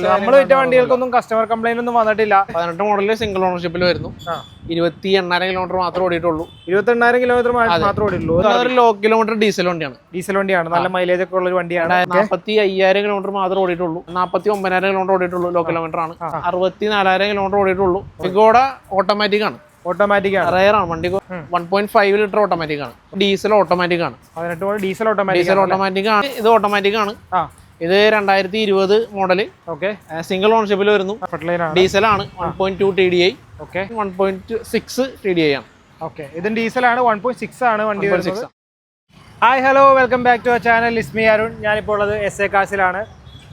നമ്മൾ വിറ്റ വണ്ടികൾക്കൊന്നും customer complaint ഒന്നും വന്നിട്ടില്ല. 18 മോഡലിൽ സിംഗിൾ ഓണർഷിപ്പിൽ വരുന്നു. 28,000 കിലോമീറ്റർ മാത്രമേ ഓടിയിട്ടുള്ളൂ. 28,000 കിലോമീറ്റർ മാത്രമേ ഓടിയിട്ടുള്ളൂ. അതൊരു ലോ കിലോമീറ്റർ ഡീസൽ വണ്ടിയാണ്. ഡീസൽ വണ്ടിയാണ്, നല്ല മൈലേജ് ഒക്കെ ഉള്ള ഒരു വണ്ടിയാണ്. 45,000 കിലോമീറ്റർ മാത്രമേ ഓടിയിട്ടുള്ളൂ. 49,000 കിലോമീറ്റർ ഓടിയിട്ടുള്ളൂ. ലോ കിലോമീറ്റർ ആണ്. 64,000 കിലോമീറ്റർ ഓടിയിട്ടുള്ളൂ. ഇഗോടെ ഓട്ടോമാറ്റിക് ആണ്. ഓട്ടോമാറ്റിക് ആണ്, റയർ ആണ് വണ്ടി. 1.5 ലിറ്റർ ഓട്ടോമാറ്റിക് ആണ്. ഡീസൽ ഓട്ടോമാറ്റിക് ആണ്. 18 ഡീസൽ ഓട്ടോമാറ്റിക് ആണ്. ഇത് ഓട്ടോമാറ്റിക് ആണ്. ഇത് 2020 മോഡല്. സിംഗിൾ ഓണർഷിപ്പിൽ വരുന്നു. ഡീസലാണ്. 1.2 TDI. 1.6 TDI ആണ്. ഇതും ഡീസലാണ്. 1.6 ആണ് വണ്ടി. Hi hello, welcome back to our channel. It's me Arun. ഞാനിപ്പോൾ ഉള്ളത് SA കാസിലാണ്.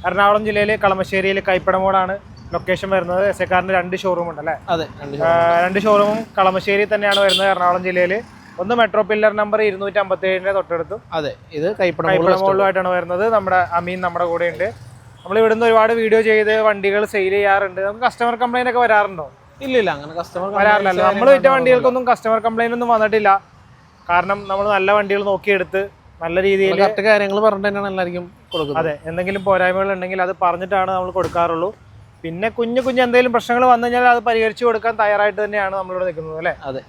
എറണാകുളം ജില്ലയിൽ കളമശ്ശേരിയിൽ കൈപ്പടമോടാണ് ലൊക്കേഷൻ വരുന്നത്. SA കാറിന് 2 ഷോറൂം ഉണ്ട് അല്ലേ? അതെ, 2 ഷോറൂമും കളമശ്ശേരി തന്നെയാണ് വരുന്നത്, എറണാകുളം ജില്ലയിൽ. ഒന്ന് മെട്രോ പില്ലർ നമ്പർ 257 തൊട്ടടുത്തും. അതെ, ഇത് കൈപ്പടമോളിലുമായിട്ടാണ് വരുന്നത്. നമ്മുടെ അമീൻ നമ്മുടെ കൂടെ ഉണ്ട്. നമ്മൾ ഇവിടുന്ന് ഒരുപാട് വീഡിയോ ചെയ്ത് വണ്ടികൾ സെയിൽ ചെയ്യാറുണ്ട്. നമുക്ക് കസ്റ്റമർ കംപ്ലൈന്റ് ഒക്കെ വരാറുണ്ടോ? ഇല്ല, അങ്ങനെ കസ്റ്റമർ വരാറില്ലല്ലോ. നമ്മൾ വിറ്റ വണ്ടികൾക്കൊന്നും കസ്റ്റമർ കംപ്ലൈന്റ് ഒന്നും വന്നിട്ടില്ല. കാരണം നമ്മൾ നല്ല വണ്ടികൾ നോക്കിയെടുത്ത് നല്ല രീതിയിൽ കാര്യങ്ങൾ പറഞ്ഞിട്ട് തന്നെയാണ് എല്ലാവർക്കും കൊടുക്കുന്നത്. അതെ, എന്തെങ്കിലും പോരായ്മകൾ ഉണ്ടെങ്കിൽ അത് പറഞ്ഞിട്ടാണ് നമ്മൾ കൊടുക്കാറുള്ളൂ. പിന്നെ കുഞ്ഞു എന്തെങ്കിലും പ്രശ്നങ്ങൾ വന്നു കഴിഞ്ഞാൽ അത് പരിഹരിച്ചു കൊടുക്കാൻ തയ്യാറായിട്ട് തന്നെയാണ് നമ്മളിവിടെ നിൽക്കുന്നത് അല്ലേ? അതെ.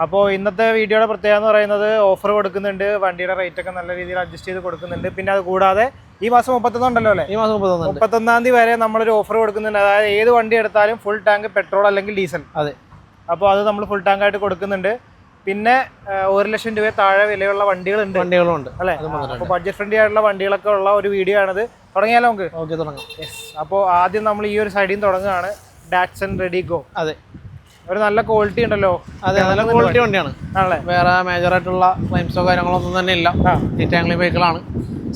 അപ്പോൾ ഇന്നത്തെ വീഡിയോയുടെ പ്രത്യേകത എന്ന് പറയുന്നത് ഓഫർ കൊടുക്കുന്നുണ്ട്. വണ്ടിയുടെ റേറ്റ് ഒക്കെ നല്ല രീതിയിൽ അഡ്ജസ്റ്റ് ചെയ്ത് കൊടുക്കുന്നുണ്ട്. പിന്നെ അത് കൂടാതെ ഈ മാസം 31 ഉണ്ടല്ലോ അല്ലേ? ഈ മാസം 31 തീയതി വരെ നമ്മളൊരു ഓഫർ കൊടുക്കുന്നുണ്ട്. അതായത് ഏത് വണ്ടി എടുത്താലും ഫുൾ ടാങ്ക് പെട്രോൾ അല്ലെങ്കിൽ ഡീസൽ. അതെ. അപ്പോൾ അത് നമ്മൾ ഫുൾ ടാങ്ക് ആയിട്ട് കൊടുക്കുന്നുണ്ട്. പിന്നെ 1 ലക്ഷം രൂപ താഴെ വിലയുള്ള വണ്ടികളുണ്ട് അല്ലേ? അപ്പോൾ ബഡ്ജറ്റ് ഫ്രണ്ട്ലി ആയിട്ടുള്ള വണ്ടികളൊക്കെ ഉള്ള ഒരു വീഡിയോ ആണിത്. തുടങ്ങിയാലോ നമുക്ക്? തുടങ്ങാം. അപ്പോൾ ആദ്യം നമ്മൾ ഈ ഒരു സൈഡിൽ നിന്ന് തുടങ്ങുകയാണ്. Datson redi-GO. അതെ, ഒരു നല്ല ക്വാളിറ്റി ഉണ്ടല്ലോ. അതെ, നല്ല ക്വാളിറ്റി വണ്ടിയാണ്. വേറെ മേജർ ആയിട്ടുള്ള ക്ലെയിംസോ കാര്യങ്ങളോ ഒന്നും തന്നെ ഇല്ല. ഡീറ്റാംഗ്ലി വെഹിക്കിളാണ്.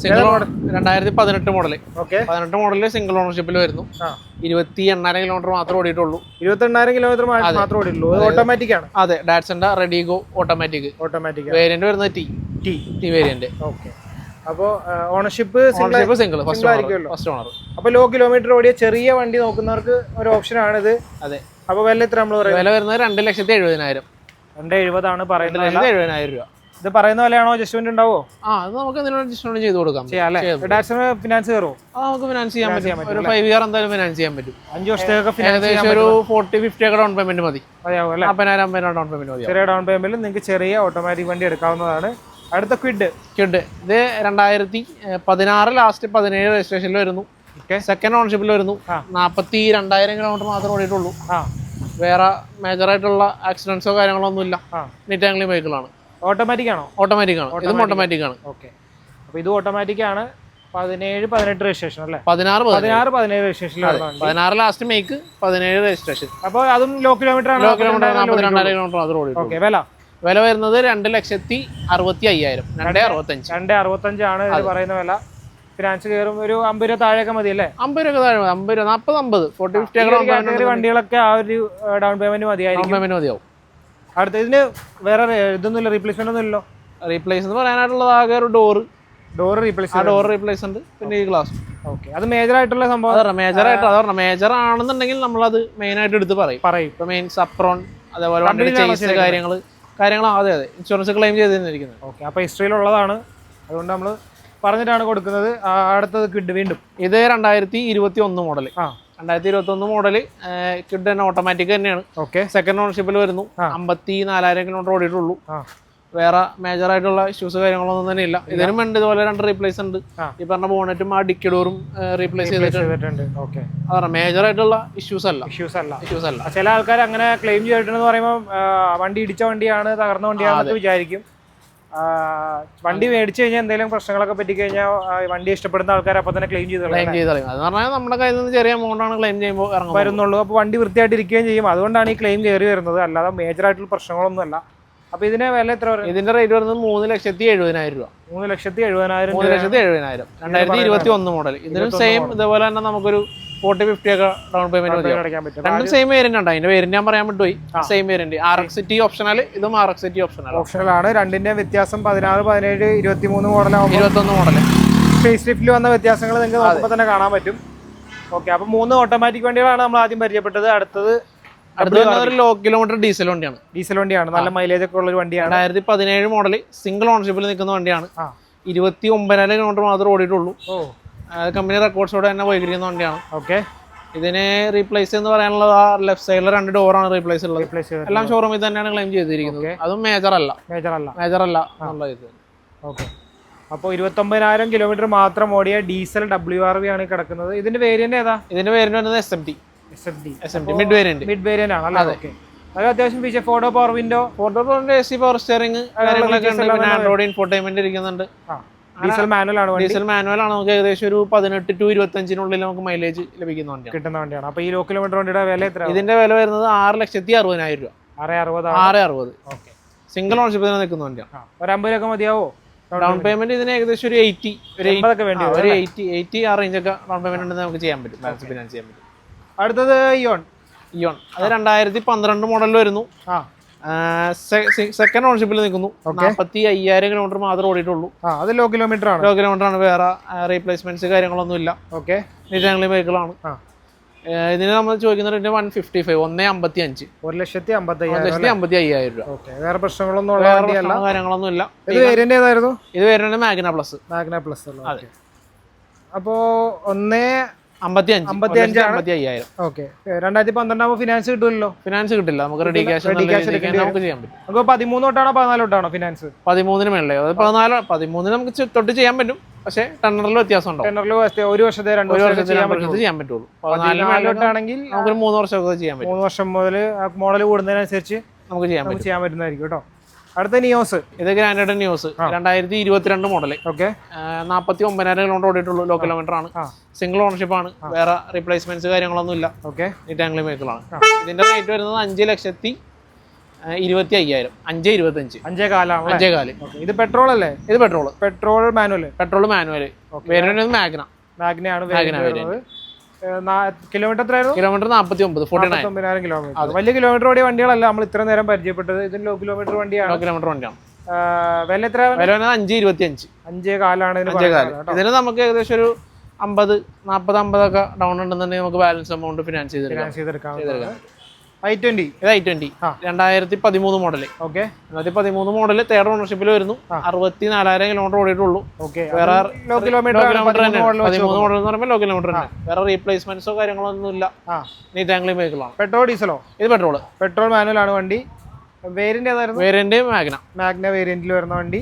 Single 2018 model. 18 മോഡലിൽ സിംഗിൾ ഓണർഷിപ്പിൽ വരുന്നു. 28,000 കിലോമീറ്റർ മാത്രമേ ഓടിയിട്ടുള്ളൂ. 28,000 കിലോമീറ്റർ മാത്രമേ ഓടിയിട്ടുള്ളൂ. ഓട്ടോമാറ്റിക് ആണ്. അതെ, ഡാറ്റ്സന്റെ റെഡിഗോ ഓട്ടോമാറ്റിക്. വേരിയന്റ് വരുന്നത് ടി വേരിയന്റ്. അപ്പോൾ ഓണർഷിപ്പ് സിംഗിൾ ഫസ്റ്റ് ഓണർ. അപ്പോൾ ലോ കിലോമീറ്റർ ഓടിയ ചെറിയ വണ്ടി നോക്കുന്നവർക്ക് ഒരു ഓപ്ഷൻ ആണിത്. അതെ. അപ്പോൾ വില എത്ര നമ്മൾ പറയുന്നത്? വില വരുന്നത് 2,70,000. 270 ആണ് പറയുന്നത്. 2,70,000 രൂപ. ഇത് പറയുന്ന വിലയാണോ? അഡ്ജസ്റ്റ്മെന്റ് ഉണ്ടാവോ? അത് നമുക്ക് അഡ്ജസ്റ്റ്മെന്റ് ചെയ്ത് കൊടുക്കാം. ഫിനാൻസ് കയറുമോ? നമുക്ക് ഫിനാൻസ് ചെയ്യാൻ പറ്റും. ഒരു 5 ഇയർ എന്തായാലും ഫിനാൻസ് ചെയ്യാൻ പറ്റും. 5 വർഷത്തേക്ക് ഏകദേശം ഒരു 40-50 ഒക്കെ ഡൗൺ പേയ്മെന്റ് മതി. 50,000 ഡൗൺ പേയ്മെന്റ് മതി. ചെറിയ ഡൗൺ പേയ്മെന്റിൽ നിങ്ങൾക്ക് ചെറിയ ഓട്ടോമാറ്റിക് വണ്ടി എടുക്കാവുന്നതാണ്. അടുത്ത ക്വിഡ്. ഇത് 2016 ലാസ്റ്റ് 17 രജിസ്ട്രേഷനിൽ വരുന്നു. സെക്കൻഡ് ഓണർഷിപ്പിൽ വരുന്നു. 42,000 കിലോമീറ്റർ മാത്രമേ ഓടിയിട്ടുള്ളൂ. വേറെ മേജർ ആയിട്ടുള്ള ആക്സിഡൻസോ കാര്യങ്ങളോ ഒന്നും ഇല്ല. നീറ്റാംഗ്ലി വെഹിക്കിളാണ്. ഓട്ടോമാറ്റിക് ആണോ? ഓട്ടോമാറ്റിക് ആണ്. ഇതും ഓട്ടോമാറ്റിക് ആണ്. അപ്പോൾ ഇത് ഓട്ടോമാറ്റിക് ആണ്. 17-18 രജിസ്ട്രേഷൻ അല്ലേ? 16-17 രജിസ്ട്രേഷൻ. 16 last make, 17 registration. അപ്പോൾ അതും ലോ കിലോമീറ്റർ ആണ്. 42,000 കിലോമീറ്റർ മാത്രമേ ഓടിയിട്ടുള്ളൂ. വില വരുന്നത് 2,65,000. 2,65 ആണ് ഇത് പറയുന്ന വില. ഫിനാൻസ് കയറും ഒരു 50 രൂപ താഴെയൊക്കെ മതി അല്ലേ? 50 രൂപ താഴെ, 50, 40, 50 വണ്ടികളൊക്കെ ആ ഒരു ഡൗൺ പേയ്മെന്റ് മതിയാവും. അടുത്ത ഇതിന് വേറെ ഇതൊന്നുമില്ല, റീപ്ലേസ്മെന്റ് ഒന്നും ഇല്ലല്ലോ? റീപ്ലേസ് എന്ന് പറയാനായിട്ടുള്ളത് ആകെ ഒരു ഡോർ റീപ്ലേസ് ഉണ്ട്. പിന്നെ ഈ ഗ്ലാസ്. അത് മേജർ ആയിട്ടുള്ള സംഭവം. മേജർ ആണെന്നുണ്ടെങ്കിൽ നമ്മളത് മെയിൻ ആയിട്ട് എടുത്ത് പറയും. ഇപ്പൊ മെയിൻ സപ്രോൺ, അതേപോലെ കാര്യങ്ങൾ. അതെ, ഇൻഷുറൻസ് ക്ലെയിം ചെയ്തിരിക്കുന്നത്. അപ്പൊ ഹിസ്റ്ററിയിലുള്ളതാണ്, അതുകൊണ്ട് നമ്മൾ പറഞ്ഞിട്ടാണ് കൊടുക്കുന്നത്. അടുത്തത് കിഡ് വീണ്ടും. ഇത് 2021 മോഡല്. 2021 മോഡല് കിഡ് തന്നെ ഓട്ടോമാറ്റിക് തന്നെയാണ്. സെക്കൻഡ് ഓണർഷിപ്പിൽ വരുന്നു. 54,000 കിലോമീറ്റർ ഓടിയിട്ടുള്ളൂ. വേറെ മേജർ ആയിട്ടുള്ള ഇഷ്യൂസ് കാര്യങ്ങളൊന്നും തന്നെ ഇല്ല. ഇതിനും ഉണ്ട് ഇതുപോലെ 2 റീപ്ലേസ് ഉണ്ട്. ഈ പറഞ്ഞ ബോണറ്റും ആ ഡിക്കിഡോറും റീപ്ലേസ് ചെയ്തിട്ടുണ്ട്. അതാണ് മേജർ ആയിട്ടുള്ള ഇഷ്യൂസ് അല്ല. ചില ആൾക്കാർ അങ്ങനെ ക്ലെയിം ചെയ്തിട്ടുണ്ടെന്ന് പറയുമ്പോൾ വണ്ടി ഇടിച്ച വണ്ടിയാണ്, തകർന്ന വണ്ടിയാണെന്നൊക്കെ വിചാരിക്കും. വണ്ടി മേടിച്ചു കഴിഞ്ഞാൽ എന്തെങ്കിലും പ്രശ്നങ്ങളൊക്കെ പറ്റി കഴിഞ്ഞാൽ വണ്ടി ഇഷ്ടപ്പെടുന്ന ആൾക്കാർ അപ്പൊ തന്നെ ക്ലെയിം ചെയ്ത് അത് പറഞ്ഞാൽ നമ്മുടെ കയ്യിൽ നിന്ന് ചെറിയ എമൗണ്ട് ആണ് ക്ലെയിം ചെയ്യുമ്പോൾ വരുന്നുള്ളൂ. അപ്പൊ വണ്ടി വൃത്തിയായിട്ട് ഇരിക്കുകയും ചെയ്യും. അതുകൊണ്ടാണ് ഈ ക്ലെയിം കയറി വരുന്നത്, അല്ലാതെ മേജർ ആയിട്ടുള്ള പ്രശ്നങ്ങളൊന്നും അല്ല. അപ്പൊ ഇതിന് വില എത്ര? ഇതിന്റെ റേറ്റ് വരുന്നത് 3,70,000 രൂപ. 3,70,000. 3,70,000. 2021 മോഡൽ. ഇതിനും സെയിം ഇതുപോലെ തന്നെ നമുക്കൊരു 40-50 ഒക്കെ ഡൗൺ പേയ്മെന്റ് മതി. രണ്ടും സെയിം വേരിയന്റ് ഉണ്ട്. അതിന്റെ വേരിയന്റ് ഞാൻ പറയാൻ വിട്ടുപോയി. Same variant. RXT ഓപ്ഷണൽ, ഇതും RXT ഓപ്ഷണൽ ആണ്. രണ്ടിന്റെ വ്യത്യാസം 16, 17, 23 മോഡലാവും. 21 മോഡൽ. ഫേസ് ലിഫ്റ്റിൽ വന്ന വ്യത്യാസങ്ങൾ നിങ്ങൾക്ക് നോക്കുമ്പോൾ തന്നെ കാണാൻ പറ്റും. അപ്പൊ 3 ഓട്ടോമാറ്റിക് വണ്ടികളാണ് നമ്മൾ ആദ്യം പരിചയപ്പെട്ടത്. അടുത്തത് ഒരു ലോ കിലോമീറ്റർ ഡീസൽ വണ്ടിയാണ്. നല്ല മൈലേജ് ഒക്കെ ഉള്ള ഒരു വണ്ടിയാണ്. 2017 മോഡൽ. സിംഗിൾ ഓണർഷിപ്പിൽ നിൽക്കുന്ന വണ്ടിയാണ്. 29,000 കിലോമീറ്റർ മാത്രമേ ഓടിയിട്ടുള്ളൂ. കമ്പനി റെക്കോർഡ്സോടെ തന്നെ പോയിരിക്കുന്ന വണ്ടിയാണ്. ഓക്കെ. ഇതിന് റീപ്ലേസ് എന്ന് പറയാനുള്ളത് ആ ലെഫ്റ്റ് സൈഡിൽ 2 ഡോറാണ് റീപ്ലേസ് ഉള്ളത്. എല്ലാം ഷോറൂമിൽ തന്നെയാണ് ക്ലെയിം ചെയ്തിരിക്കുന്നത്. അതും മേജർ അല്ല എന്നുള്ള ഇത്. ഓക്കെ. അപ്പോൾ 29,000 കിലോമീറ്റർ മാത്രം ഓടിയ ഡീസൽ WRV ആണ് കിടക്കുന്നത്. ഇതിന്റെ വേരിയന്റ് ഏതാ? ഇതിന്റെ വേരിയന്റ് വരുന്നത് SMT മിഡ് വേരിയന്റ് ആണ്. ഓക്കെ. അത് അത്യാവശ്യം feature power window AC power steering കാര്യങ്ങളൊക്കെ ഉണ്ട്. പിന്നെ ആൻഡ്രോയിഡ് ഇൻഫോർടൈൻമെന്റ് ഇരിക്കുന്നുണ്ട്. ഡീസൽ മാനുവൽ ആണ്. നമുക്ക് ഏകദേശം ഒരു 18 to 25 നമുക്ക് മൈലേജ് കിട്ടുന്ന വണ്ടിയാണ്. അപ്പൊ ഈ ലോ കിലോമീറ്റർ വണ്ടിയുടെ വില എത്ര? ഇതിന്റെ വില വരുന്നത് 6,60,000 രൂപ. 6,60,000. സിംഗിൾ ഓണർഷിപ്പിൽ നിൽക്കുന്ന വണ്ടിയാണ്. ഒരു 50 രൂപ മതിയാവോ ഡൗൺ പേയ്മെന്റ്? ഇതിന് ഏകദേശം ഒരു 80 ആ റേഞ്ച് ഒക്കെ ഡൗൺ പേയ്മെന്റ് ഉണ്ടെന്ന് നമുക്ക് ചെയ്യാൻ പറ്റും. ഫിനാൻസ് ചെയ്യാൻ പറ്റും. അടുത്തത് ഇയോൺ. അത് 2012 മോഡലിൽ വരുന്നു. സെക്കൻഡ് ഓണർഷിപ്പിൽ നിൽക്കുന്നു. 45,000 കിലോമീറ്റർ മാത്രമേ ഓടിയിട്ടുള്ളൂ. അത് ലോ കിലോമീറ്റർ ആണ്. വേറെ റീപ്ലേസ്മെന്റ്സ് കാര്യങ്ങളൊന്നും ഇല്ല. ഓക്കെ. നീറ്റ് വെഹിക്കിളാണ്. ഇതിന് നമ്മൾ ചോദിക്കുന്നത് 155 1,55 1,55,000 രൂപ. വേറെ പ്രശ്നങ്ങളൊന്നും കാര്യങ്ങളൊന്നും ഇല്ല. ഇത് വേരിയന്റ് മാഗ്ന പ്ലസ്. അതെ. അപ്പോ 1,55,000. ഓക്കെ. 2012 ഫിനാൻസ് കിട്ടുമല്ലോ? ഫിനാൻസ് കിട്ടില്ല. നമുക്ക് റെഡി ക്യാഷ് നമുക്ക് ചെയ്യാൻ പറ്റും. നമുക്ക് 13 തൊട്ടാണോ 14 തൊട്ടാണോ ഫിനാൻസ്? 13 മേളിലേ. 13 നമുക്ക് തൊട്ട് ചെയ്യാൻ പറ്റും. പക്ഷേ ടെന്നറിൽ വ്യത്യാസം ഉണ്ടാവും. ഒരു വർഷത്തെ 2 വർഷത്തെ ചെയ്യാൻ പറ്റുള്ളൂ. 14 തൊട്ടാണെങ്കിൽ നമുക്ക് 3 വർഷമൊക്കെ ചെയ്യാൻ പറ്റും. 3 വർഷം മുതൽ മോഡൽ കൂടുന്നതിനനുസരിച്ച് നമുക്ക് ചെയ്യാൻ പറ്റുന്നതായിരിക്കും കേട്ടോ. അടുത്ത നിയോസ്. ഇത് Grand Nios 2022 model. Okay. 49,000 kilometre ഓടിയിട്ടുള്ളൂ. ലോ കിലോമീറ്റർ ആണ്. സിംഗിൾ ഓണർഷിപ്പ് ആണ്. വേറെ റീപ്ലേസ്മെന്റ്സ് കാര്യങ്ങളൊന്നും ഇല്ല. ഓക്കെ. നീറ്റ് ആംഗിൾ വെഹിക്കിളാണ്. ഇതിന്റെ റേറ്റ് വരുന്നത് 5,25,000. 5,25. 5,4. ഇത് പെട്രോൾ അല്ലേ? ഇത് പെട്രോൾ മാനുവൽ. വേരിയന്റ് മാഗ്നയാണ്. കിലോമീറ്റർ എത്രയായിരുന്നു? Kilometre 49,000 kilometre. വലിയ കിലോമീറ്റർ ഓടിയ വണ്ടികളല്ല നമ്മൾ ഇത്ര നേരം പരിചയപ്പെട്ടത്. ഇത് ലോ കിലോമീറ്റർ വണ്ടിയാണ്. വില എത്ര? 5,25. 5,4. ഇതിന് നമുക്ക് ഏകദേശം ഒരു 50 ഒക്കെ ഡൗൺ ഉണ്ടെന്നുണ്ടെങ്കിൽ നമുക്ക് ബാലൻസ് എമൗണ്ട് ഫിനാൻസ് ചെയ്തെടുക്കാം. i20. ഇത് i20 2013 model. Okay. 2013 model third ഓണർഷിപ്പിൽ വരുന്നു. 64,000 കിലോമീറ്റർ ഓടിയിട്ടുള്ളൂ. വേറെ ലോ കിലോമീറ്റർ 13 മോഡൽ എന്ന് പറയുമ്പോൾ ലോ കിലോമീറ്റർ തന്നെ. വേറെ റീപ്ലേസ്മെന്റ്സോ കാര്യങ്ങളൊന്നും ഇല്ല. നീറ്റ് ആംഗിൾ വെഹിക്കിളാണ്. പെട്രോൾ ഡീസലോ? ഇത് പെട്രോൾ മാനുവൽ ആണ് വണ്ടി. വേരിയന്റ് ഏതായിരുന്നു? വേരിയന്റ് മാഗ്ന വേരിയന്റിൽ വരുന്ന വണ്ടി.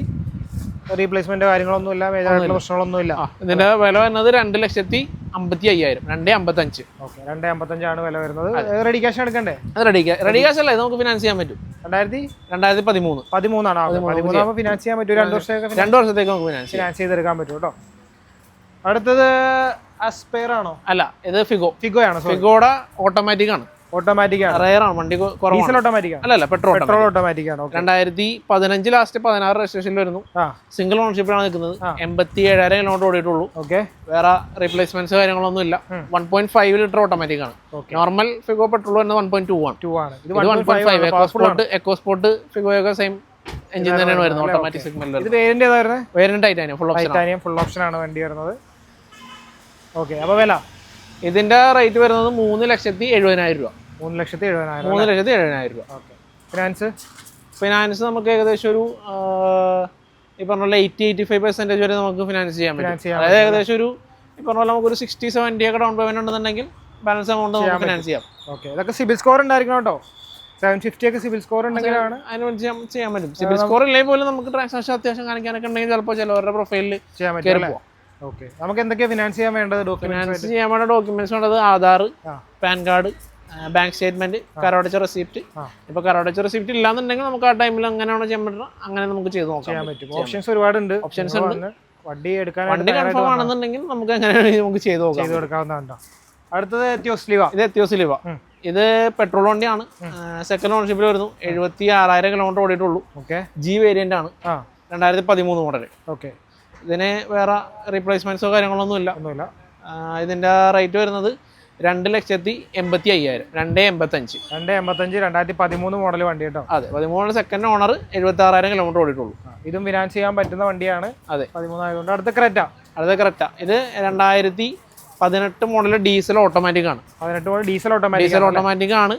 റീപ്ലേസ്മെന്റ് കാര്യങ്ങളൊന്നും ഇല്ല. മേജറായിട്ടുള്ള പ്രശ്നങ്ങളൊന്നും ഇല്ല. ഇതിന്റെ വില വരുന്നത് 2,55,000. 2,55. 2,55 ആണ് വില വരുന്നത്. റെഡി ക്യാഷ് എടുക്കണ്ടേ? റെഡി ക്യാഷ് അല്ലേ, നമുക്ക് ഫിനാൻസ് ചെയ്യാൻ പറ്റും. 2013 ആണ്. ഫിനാൻസ് ചെയ്യാൻ പറ്റും. 2 വർഷത്തേക്ക് നമുക്ക് ഫിനാൻസ് ചെയ്തെടുക്കാൻ പറ്റും കേട്ടോ. അടുത്തത് അസ്പെയർ ആണോ? അല്ല, ഇത് ഫിഗോയാണ്. ഫിഗോയുടെ ഓട്ടോമാറ്റിക് ആണ്. റയർ ആണ് വണ്ടി. ഡീസൽ ഓട്ടോമാറ്റിക് അല്ല, പെട്രോൾ ഓട്ടോമാറ്റിക് ആണ്. 2015 ലാസ്റ്റ് 16 രജിസ്ട്രേഷനിൽ വരുന്നു. സിംഗിൾ ഓണർഷിപ്പിലാണ് നിൽക്കുന്നത്. 87,000 കിലോമീറ്റർ ഓടിയിട്ടുള്ളൂ. വേറെ റീപ്ലേസ്മെന്റ്സ് കാര്യങ്ങളൊന്നും ഇല്ല. 1.5 ലിറ്റർ ഓട്ടോമാറ്റിക് ആണ്. നോർമൽ ഫിഗോ പെട്രോൾ തന്നെ 1.2 ആണ്. ഇത് 1.5. എക്കോസ്പോർട്ട് ഫിഗോയൊക്കെ സെയിം എഞ്ചിൻ തന്നെയാണ് വരുന്നത്. ഓട്ടോമാറ്റിക് സെഗ്മെന്റിൽ. ഇത് വേരിയന്റ് ഏതായിരുന്നു? വേരിയന്റ് ടൈറ്റാനിയം ഫുൾ ഓപ്ഷൻ ആണ് വണ്ടി വരുന്നത്. ഓക്കെ. അപ്പോൾ വില ഇതിന്റെ റേറ്റ് വരുന്നത് 3,70,000 രൂപ. 3,70,000 രൂപ. ഫിനാൻസ് നമുക്ക് ഏകദേശം ഒരു ഈ പറഞ്ഞ പോലെ 80-85% വരെ നമുക്ക് ഫിനാൻസ് ചെയ്യാൻ പറ്റും. അതായത് ഏകദേശം ഒരു ഈ പറഞ്ഞ പോലെ നമുക്ക് ഒരു 60-70 ഒക്കെ ഡൗൺ പേയ്മെന്റ് ഉണ്ടെന്നുണ്ടെങ്കിൽ ബാലൻസ് എമൗണ്ട് നമുക്ക് ഫിനാൻസ് ചെയ്യാം. ഓക്കെ. ഇതൊക്കെ സിബിൽ സ്കോർ ഉണ്ടായിരിക്കണം കേട്ടോ. 750 ഒക്കെ സിബിൽ സ്കോർ ഉണ്ടെങ്കിലാണ് അതിന് ചെയ്യാൻ പറ്റും. സിബിൽ സ്കോർ ഇല്ലെങ്കിൽ പോലും നമുക്ക് ട്രാൻസാക്ഷൻ അത്യാവശ്യം കാണിക്കാനൊക്കെ ഉണ്ടെങ്കിൽ ചിലപ്പോൾ ചിലവരുടെ പ്രൊഫൈലിൽ ചെയ്യാൻ പറ്റും. ഓക്കെ. നമുക്ക് എന്തൊക്കെയാണ് ഫിനാൻസ് ചെയ്യാൻ വേണ്ടത്? ഫിനാൻസ് ചെയ്യാൻ വേണ്ട ഡോക്യുമെന്റ്സ് വേണ്ടത് Aadhaar, PAN card, bank statement, കരമടച്ച റെസിപ്റ്റ്. ഇപ്പൊ കരമടച്ച റെസിപ്റ്റ് ഇല്ലാന്നുണ്ടെങ്കിൽ നമുക്ക് ആ ടൈമിൽ അങ്ങനെയാണോ ചെയ്യാൻ പറ്റുക, അങ്ങനെ നമുക്ക് ചെയ്ത് നോക്കാൻ പറ്റും. ഓപ്ഷൻസ് ഒരുപാടുണ്ട്. ഓപ്ഷൻസ് ഉണ്ട്. വണ്ടി കൺഫേം ആണെന്നുണ്ടെങ്കിൽ നമുക്ക് അങ്ങനെ നമുക്ക് ചെയ്ത് കൊടുക്കാവുന്നതാണ്. അടുത്തത് എത്തിയോസ് ലിവ. ഇത് എത്തിയോസ് ലിവ. ഇത് പെട്രോൾ വണ്ടിയാണ്. സെക്കൻഡ് ഓണർഷിപ്പിൽ വരുന്നു. 76,000 കിലോമീറ്റർ ഓടിയിട്ടുള്ളൂ. ജി വേരിയന്റ് ആണ്. 2013 മോഡൽ. ഓക്കെ. ഇതിന് വേറെ റീപ്ലേസ്മെന്റ്സോ കാര്യങ്ങളൊന്നും ഇല്ല. ഇതിന്റെ റേറ്റ് വരുന്നത് 2,85,000. 2,85. 2013 മോഡൽ വണ്ടി കേട്ടോ. അതെ, 13 സെക്കൻഡ് ഓണർ. 76,000 കിലോമീറ്റർ ഓടിയിട്ടുള്ളൂ. ഇതും ഫിനാൻസ് ചെയ്യാൻ പറ്റുന്ന വണ്ടിയാണ്. അതെ, 13 ആയതുകൊണ്ട്. അടുത്ത ക്രെറ്റ. ഇത് 2018 മോഡൽ ഡീസൽ ഓട്ടോമാറ്റിക് ആണ്. 18 മോഡൽ ഡീസൽ ഓട്ടോമാറ്റിക് ആണ്.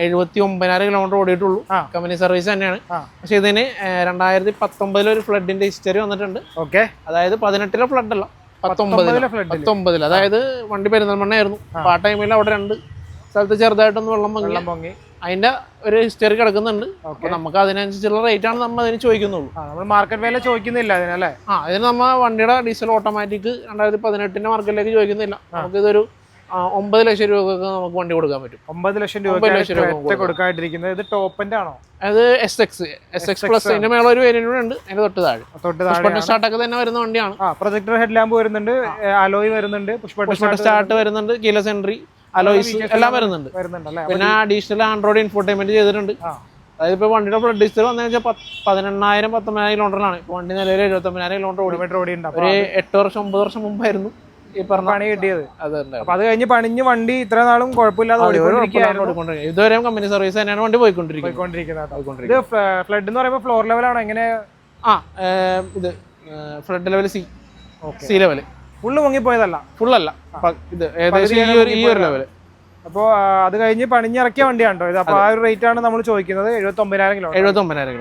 79,000 കിലോമീറ്റർ ഓടിയിട്ടുള്ളൂ. കമ്പനി സർവീസ് തന്നെയാണ്. പക്ഷെ ഇതിന് 2019 ഒരു ഫ്ലഡിന്റെ ഹിസ്റ്ററി വന്നിട്ടുണ്ട്. ഓക്കെ. അതായത് 18 ഫ്ലഡ് അല്ല, 19 അതായത് വണ്ടി പെരുന്തൽമണ്ണയായിരുന്നു. അപ്പൊ ആ ടൈമിൽ അവിടെ 2 സ്ഥലത്ത് ചെറുതായിട്ടൊന്ന് വെള്ളം പൊങ്ങി അതിന്റെ ഒരു ഹിസ്റ്ററി കിടക്കുന്നുണ്ട്. അപ്പൊ നമുക്ക് അതിനനുസരിച്ചുള്ള റേറ്റ് ആണ് നമ്മൾ അതിന് ചോദിക്കുന്നുള്ളൂ. നമ്മൾ മാർക്കറ്റ് വില ചോദിക്കുന്നില്ല അതിനല്ലേ? അതിന് നമ്മ വണ്ടിയുടെ ഡീസൽ ഓട്ടോമാറ്റിക് 2018 മാർക്കറ്റിലേക്ക് ചോദിക്കുന്നില്ല. നമുക്ക് ഇതൊരു 9 ലക്ഷം രൂപക്ക് നമുക്ക് വണ്ടി കൊടുക്കാൻ പറ്റും. 9 ലക്ഷം രൂപ കൊടുക്കാതിരിക്കുന്നത്. ഇത് ടോപ്പിന്റെ ആണോ? അത് SX പ്ലസ് അതിന്റെ മേള ഒരു വേരിയന്റ് ഉണ്ട്. അതിന്റെ തൊട്ട് താഴെ സ്റ്റാർട്ടൊക്കെ തന്നെ വരുന്ന വണ്ടിയാണ്. പ്രൊജക്ടർ ഹെഡ് ലാമ്പ് വരുന്നുണ്ട്, അലോയ് വരുന്നുണ്ട്, പുഷ് സ്റ്റാർട്ട് വരുന്നുണ്ട്, കീലസ് എൻട്രി, അലോയ്സ് എല്ലാം വരുന്നുണ്ട്. പിന്നെ അഡീഷണൽ ആൻഡ്രോയിഡ് ഇൻഫോർടൈൻമെന്റ് ചെയ്തിട്ടുണ്ട്. അതായത് ഇപ്പൊ വണ്ടിയുടെ ഫ്ലഡ് ഡിജിറ്റൽ വന്നു വെച്ചാൽ 18,000-19,000 കിലോമീറ്ററാണ്. ഇപ്പൊ വണ്ടി നിലവിൽ 79,000 കിലോമീറ്റർ ഓടിയുണ്ട്. ഒരു 8 വർഷം 9 വർഷം മുമ്പായിരുന്നു ഈ പറഞ്ഞ പണി കിട്ടിയത്. അപ്പൊ അത് കഴിഞ്ഞ് പണിഞ്ഞ് വണ്ടി ഇത്ര നാളും കുഴപ്പമില്ലാതെ ഇതുവരെ കമ്പനി സർവീസ് തന്നെയാണ് വണ്ടി പോയിക്കൊണ്ടിരിക്കുന്നത്. ഇത് ഫ്ലഡ് എന്ന് പറയുമ്പോൾ ഫ്ലോർ ലെവലാണോ എങ്ങനെ? ഇത് flood level sea level full പൊങ്ങിപ്പോയതല്ല, ഫുള്ളല്ല. ഇത് ഏകദേശം ഈ ഒരു ലെവല്. അപ്പോൾ അത് കഴിഞ്ഞ് പണിഞ്ഞിറക്കിയ വണ്ടിയാണോ ഇത്? അപ്പൊ ആ ഒരു റേറ്റ് ആണ് നമ്മൾ ചോദിക്കുന്നത്. 79,000 കിലോ.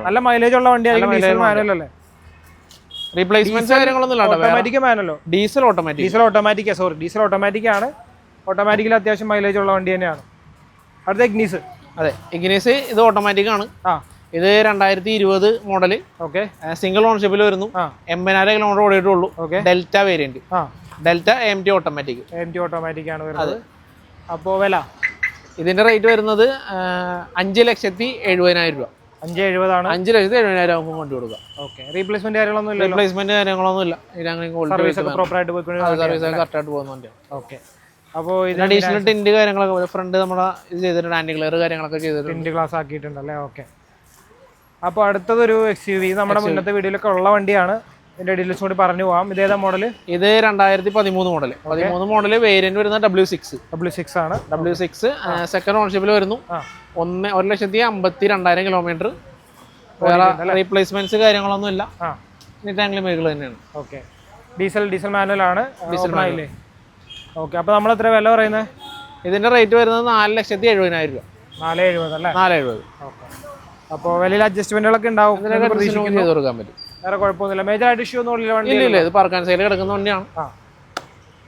നല്ല മൈലേജ് ഉള്ള വണ്ടിയാണ്. മാനുവൽ റീപ്ലേസ്മെന്റ് കാര്യങ്ങളൊന്നും ഓട്ടോമാറ്റിക് മാനുവലോ? ഡീസൽ ഓട്ടോമാറ്റിക് ആണ്. ഓട്ടോമാറ്റിക്കിൽ അത്യാവശ്യം മൈലേജ് ഉള്ള വണ്ടി തന്നെയാണ്. അടുത്ത ഇഗ്നീസ്. അതെ, ഇഗ്നീസ് ഇത് ഓട്ടോമാറ്റിക് ആണ്. ഇത് 2020 മോഡല്. ഓക്കെ, സിംഗിൾ ഓണർഷിപ്പിൽ വരുന്നു. 80,000 കിലോമീറ്റർ ഓടിയിട്ടുള്ളൂ. Delta variant. Delta AMT automatic. ആണ് വരുന്നത്. അപ്പോൾ വില ഇതിന്റെ റേറ്റ് വരുന്നത് 5,70,000 രൂപ. 5,70,000 ആണ്. 5,70,000 നമുക്ക് കൊണ്ട് കൊടുക്കാം. ഓക്കെ, റീപ്ലേസ്മെന്റ് കാര്യങ്ങളൊന്നും ഇല്ല. സർവീസ് പ്രോപ്പറായിട്ട് കറക്റ്റായിട്ട് പോകുന്ന വണ്ടിയാണ്. ഓക്കെ, അപ്പോൾ ഇത് അഡീഷണൽ ടിന്റ് കാര്യങ്ങളൊക്കെ ഫ്രണ്ട് നമ്മുടെ ഇത് ചെയ്തിട്ടുണ്ട്. ആന്റി ക്ലിയർ കാര്യങ്ങളൊക്കെ ചെയ്തിട്ടുണ്ട്. ടിന്റ് ഗ്ലാസ് ആക്കിയിട്ടുണ്ടല്ലേ? ഓക്കെ. അപ്പോൾ അടുത്തതൊരു SUV നമ്മുടെ മുന്നത്തെ വീഡിയോയിലൊക്കെ ഉള്ള വണ്ടിയാണ്. ഇതിന്റെ ഡീറ്റെയിൽസ് കൂടി പറഞ്ഞു പോവാം. ഇതേതാ മോഡൽ? ഇത് 2013 മോഡൽ. 13 മോഡൽ വേരിയന്റ് വരുന്നത് W6 ആണ്. W6 സെക്കൻഡ് ഓണർഷിപ്പിൽ വരുന്നു. 1,52,000 കിലോമീറ്റർ. വേറെ റീപ്ലേസ്മെന്റ്സ് കാര്യങ്ങളൊന്നും ഇല്ല. നീറ്റാംഗിൾ മേഖല തന്നെയാണ്. ഓക്കെ, ഡീസൽ മാനുവൽ ആണ്. ഓക്കെ, അപ്പോൾ നമ്മൾ എത്ര വില പറയുന്നത്? ഇതിന്റെ റേറ്റ് വരുന്നത് 4,70,000 രൂപ. 4,70,000 അല്ലേ? 4,70,000. ഓക്കെ, അപ്പോൾ വിലയിൽ അഡ്ജസ്റ്റ്മെന്റുകളൊക്കെ ഉണ്ടാവും. ചെയ്ത് കൊടുക്കാൻ പറ്റും. വേറെ കുഴപ്പമൊന്നുമില്ല. മേജർ ആയിട്ട് ഇഷ്യൂ ഒന്നും ഇല്ല. ഇത് പാർക്കാൻ സൈഡിൽ കിടക്കുന്ന വണ്ടിയാണ്.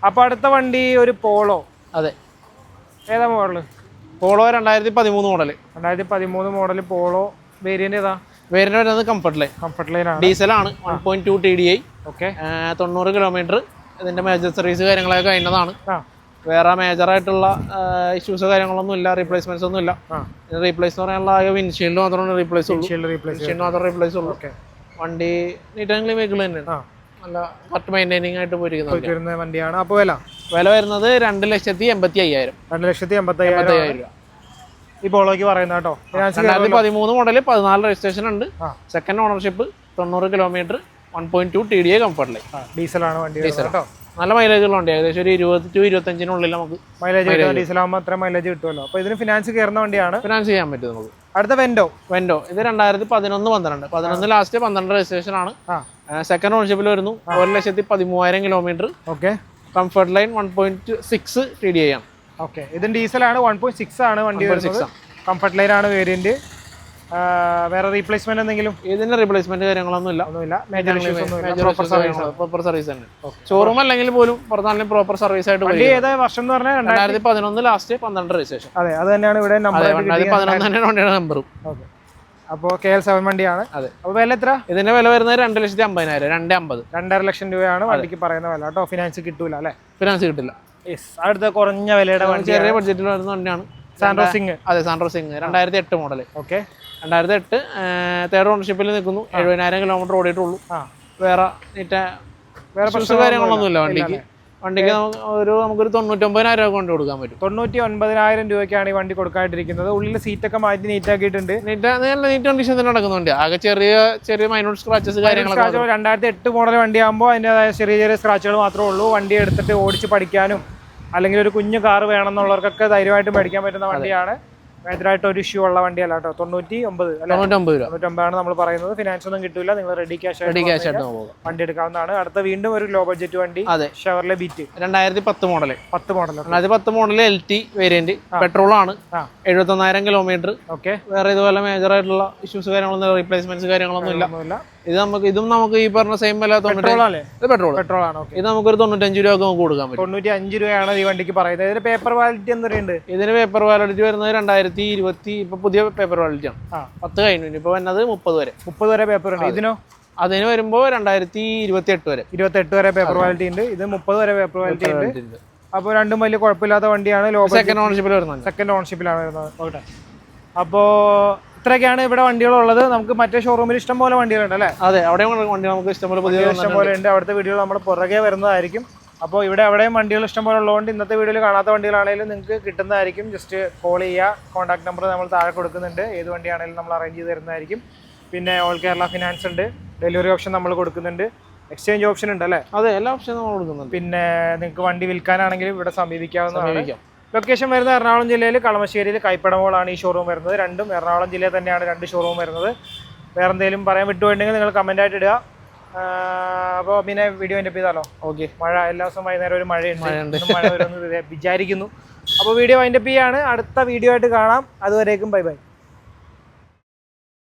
അപ്പൊ അടുത്ത വണ്ടി ഒരു പോളോ. അതെ, ഏതാ model? Polo 2013 model. 2013 model polo. Variant ഏതാ? വേരിയന്റ് വരുന്നത് കംഫർട്ട് ലൈൻ ആണ്. ഡീസലാണ്. 1.2 TDI. Okay, 90 kilometre. ഇതിന്റെ മേജർ സർവീസ് കാര്യങ്ങളൊക്കെ കഴിഞ്ഞതാണ്. വേറെ മേജർ ആയിട്ടുള്ള ഇഷ്യൂസ് കാര്യങ്ങളൊന്നും ഇല്ല. റീപ്ലേസ്മെന്റ്സ് ഒന്നും ഇല്ല. റീപ്ലേസ് എന്ന് പറയാനുള്ള വിൻഷീൽഡ് മാത്രമാണ് റീപ്ലേസ് ഉള്ളൂ. വണ്ടി നീറ്റ് ആൻഡ് ക്ലീൻ വെഹിക്കിൾ തന്നെയാണ്. നല്ല കറക്റ്റ് മെയിൻറ്റൈനിങ് ആയിട്ട് പോയിരിക്കുന്ന വണ്ടിയാണ്. അപ്പോൾ വില വരുന്നത് 2,80,500. 2,80,500 രൂപ ഈ പോളോയ്ക്ക് പറയുന്നത് കേട്ടോ. 2013 മോഡല്, 14 രജിസ്ട്രേഷൻ ഉണ്ട്. Second ownership, 90 kilometre, 1.2 TDI comfort line. ഡീസലാണ് വണ്ടി കേട്ടോ. നല്ല മൈലേജ് ഉള്ള വണ്ടി. ഏകദേശം ഒരു 20-25 നമുക്ക് മൈലേജ് കിട്ടും. ഡീസൽ ആകുമ്പോൾ അത്ര മൈലേജ് കിട്ടുമല്ലോ. അപ്പോൾ ഇതിന് ഫിനാൻസ് കയറുന്ന വണ്ടിയാണ്. ഫിനാൻസ് ചെയ്യാൻ പറ്റും നമുക്ക്. അടുത്ത വെൻഡോ. ഇത് 2011 ലാസ്റ്റ് 12 രജിസ്ട്രേഷൻ ആണ്. സെക്കൻഡ് ഓണർഷിപ്പിൽ വരുന്നു. 1,13,000 kilometre. Okay, comfort line 1.6 TDI ആണ്. ഓക്കെ, ഇതിന് ഡീസലാണ്. 1.6 ആണ് വണ്ടി. കംഫർട്ട് ലൈൻ ആണ് വേരിയന്റ്. വേറെ റീപ്ലേസ്മെന്റ് എന്തെങ്കിലും? ഇതിന്റെ റീപ്ലേസ്മെന്റ് കാര്യങ്ങളൊന്നും ഇല്ല. പ്രോപ്പർ സർവീസ് തന്നെ. ഷോറൂം അല്ലെങ്കിൽ പോലും പുറത്താണെങ്കിൽ പ്രോപ്പർ സർവീസ് ആയിട്ട്. വർഷം എന്ന് പറഞ്ഞാൽ 2011 ലാസ്റ്റ് 12 രജിസ്ട്രേഷൻ. അതെ, അത് തന്നെയാണ് ഇവിടെ നമ്പർ. 2011 തന്നെയാണ് വണ്ടിയുടെ നമ്പറും. അപ്പോൾ KL7 വണ്ടിയാണ്. അതെ. അപ്പോൾ വില എത്ര? ഇതിന്റെ വില വരുന്നത് 2,50,000. 2.5 ലക്ഷം രൂപയാണ് വണ്ടിക്ക് പറയുന്ന വില കേട്ടോ. ഫിനാൻസ് കിട്ടൂല അല്ലേ? ഫിനാൻസ് കിട്ടില്ല. അടുത്ത കുറഞ്ഞ വിലയുടെ വണ്ടി, ചെറിയ ബഡ്ജറ്റിൽ വരുന്ന വണ്ടിയാണ് സാൻഡ്രോ സിംഗ്. അതെ, Santro Xing 2008 model. Okay, 2008 third ഓണർഷിപ്പിൽ നിൽക്കുന്നു. 70,000 കിലോമീറ്റർ ഓടിയിട്ടുള്ളൂ. വേറെ കാര്യങ്ങളൊന്നും ഇല്ല വണ്ടിക്ക്. നമുക്കൊരു 99,000 രൂപ കൊണ്ട് കൊടുക്കാൻ പറ്റും. 99,000 രൂപയ്ക്കാണ് ഈ വണ്ടി കൊടുക്കാതിരിക്കുന്നത്. ഉള്ളിൽ സീറ്റൊക്കെ മാറ്റി നീറ്റാക്കിയിട്ടുണ്ട്. നീറ്റ് കണ്ടീഷൻ തന്നെ നടക്കുന്നുണ്ട്. ആകെ ചെറിയ മൈനോർ സ്ക്രാച്ചസ് കാര്യങ്ങളൊക്കെ. 2008 മോഡൽ വണ്ടിയാകുമ്പോൾ അതിൻ്റെതായ ചെറിയ സ്ക്രാച്ചുകൾ മാത്രമേ ഉള്ളൂ. വണ്ടി എടുത്തിട്ട് ഓടിച്ച് പഠിക്കാനും അല്ലെങ്കിൽ ഒരു കുഞ്ഞു കാർ വേണമെന്നുള്ളവർക്കൊക്കെ ധൈര്യമായിട്ട് മേടിക്കാൻ പറ്റുന്ന വണ്ടിയാണ്. മേജറായിട്ട് ഒരു ഇഷ്യൂ ഉള്ള വണ്ടിയല്ല കേട്ടോ. 99 രൂപ നമ്മൾ പറയുന്നത്. ഫിനാൻസ് ഒന്നും കിട്ടില്ല. നിങ്ങൾ റെഡി ക്യാഷ് ആയിട്ട് വണ്ടി എടുക്കാവുന്നതാണ്. അടുത്ത വീണ്ടും ഒരു ലോ ബഡ്ജറ്റ് വണ്ടി, Chevrolet beat. 2010 model. 10 model LT variant. Petrol ആണ്. 71,000 കിലോമീറ്റർ. ഓക്കെ, വേറെ ഇതുപോലെ മേജർ ആയിട്ടുള്ള ഇഷ്യൂസ് കാര്യങ്ങളൊന്നും റീപ്ലേസ്മെന്റ്സ് കാര്യങ്ങളൊന്നും ഇല്ല. ഇതും നമുക്ക് ഈ പറഞ്ഞ സെയിം വില പെട്രോൾ പെട്രോൾ ആണ്. ഇത് നമുക്കൊരു 95 രൂപ നമുക്ക് കൊടുക്കാൻ പറ്റും. 95 രൂപയാണ് ഈ വണ്ടിക്ക് പറയുന്നത്. ഇതിന് പേപ്പർ വാലിഡിറ്റി എന്തുണ്ട്? ഇതിന് പേപ്പർ വാലിഡിറ്റി വരുന്നത് 2020 ഇപ്പൊ പുതിയ പേപ്പർ വാലിഡിറ്റി ആണ്. 10 കഴിഞ്ഞു. ഇനിയിപ്പോ വരുന്നത് 30 വരെ പേപ്പർ ഉണ്ട്. ഇതിനോ? അതിന് വരുമ്പോ 2028 വരെ 28 വരെ പേപ്പർ വാലിറ്റി ഉണ്ട്. ഇത് 30 വരെ പേപ്പർ വാലിറ്റി ഉണ്ട്. അപ്പോൾ രണ്ടും വലിയ കുഴപ്പമില്ലാത്ത വണ്ടിയാണ്. സെക്കൻഡ് ഓണർഷിപ്പിലാണ് വരുന്നത്. അപ്പോൾ ഇത്രയൊക്കെയാണ് ഇവിടെ വണ്ടികളുള്ളത്. നമുക്ക് മറ്റേ ഷോറൂമിൽ ഇഷ്ടം പോലെ വണ്ടികളുണ്ട് അല്ലേ? അതെ, അവിടെ വണ്ടി നമുക്ക് ഇഷ്ടംപോലെ ഉണ്ട്. അവിടുത്തെ വീഡിയോകൾ നമ്മൾ പുറകെ വരുന്നതായിരിക്കും. അപ്പോൾ ഇവിടെ എവിടെയും വണ്ടികൾ ഇഷ്ടം പോലെ ഉള്ളതുകൊണ്ട് ഇന്നത്തെ വീഡിയോയിൽ കാണാത്ത വണ്ടികളാണെങ്കിലും നിങ്ങൾക്ക് കിട്ടുന്നതായിരിക്കും. ജസ്റ്റ് കോൾ ചെയ്യുക. കോൺടാക്ട് നമ്പർ നമ്മൾ താഴെ കൊടുക്കുന്നുണ്ട്. ഏത് വണ്ടിയാണെങ്കിലും നമ്മൾ അറേഞ്ച് ചെയ്ത് തരുന്നതായിരിക്കും. പിന്നെ ഓൾ കേരള ഫിനാൻസ് ഉണ്ട്. ഡെലിവറി ഓപ്ഷൻ നമ്മൾ കൊടുക്കുന്നുണ്ട്. എക്സ്ചേഞ്ച് ഓപ്ഷൻ ഉണ്ട് അല്ലേ? അതെ, എല്ലാ ഓപ്ഷനും നമ്മൾ കൊടുക്കുന്നുണ്ട്. പിന്നെ നിങ്ങൾക്ക് വണ്ടി വിൽക്കാനാണെങ്കിലും ഇവിടെ സമീപിക്കാവുന്നതാണ്. ലൊക്കേഷൻ വരുന്നത് എറണാകുളം ജില്ലയിൽ കളമശ്ശേരിയിൽ കൈപ്പടമോളാണ് ഈ ഷോറൂം വരുന്നത്. രണ്ടും എറണാകുളം ജില്ലയിൽ തന്നെയാണ് 2 ഷോറൂം വരുന്നത്. വേറെ എന്തെങ്കിലും പറയാൻ വിട്ടുപോയിട്ടുണ്ടെങ്കിൽ നിങ്ങൾ കമൻ്റ് ആയിട്ട് ഇടുക. അപ്പോൾ പിന്നെ വീഡിയോ എൻ്റെ ചെയ്താലോ? ഓക്കെ. മഴ എല്ലാ ദിവസവും വൈകുന്നേരം ഒരു മഴയുണ്ട്. മഴ വരുമെന്ന് വിചാരിക്കുന്നു. അപ്പോൾ വീഡിയോ വൈൻഡപ്പ് ചെയ്യാണ്. അടുത്ത വീഡിയോ ആയിട്ട് കാണാം. അതുവരേക്കും ബൈ ബൈ.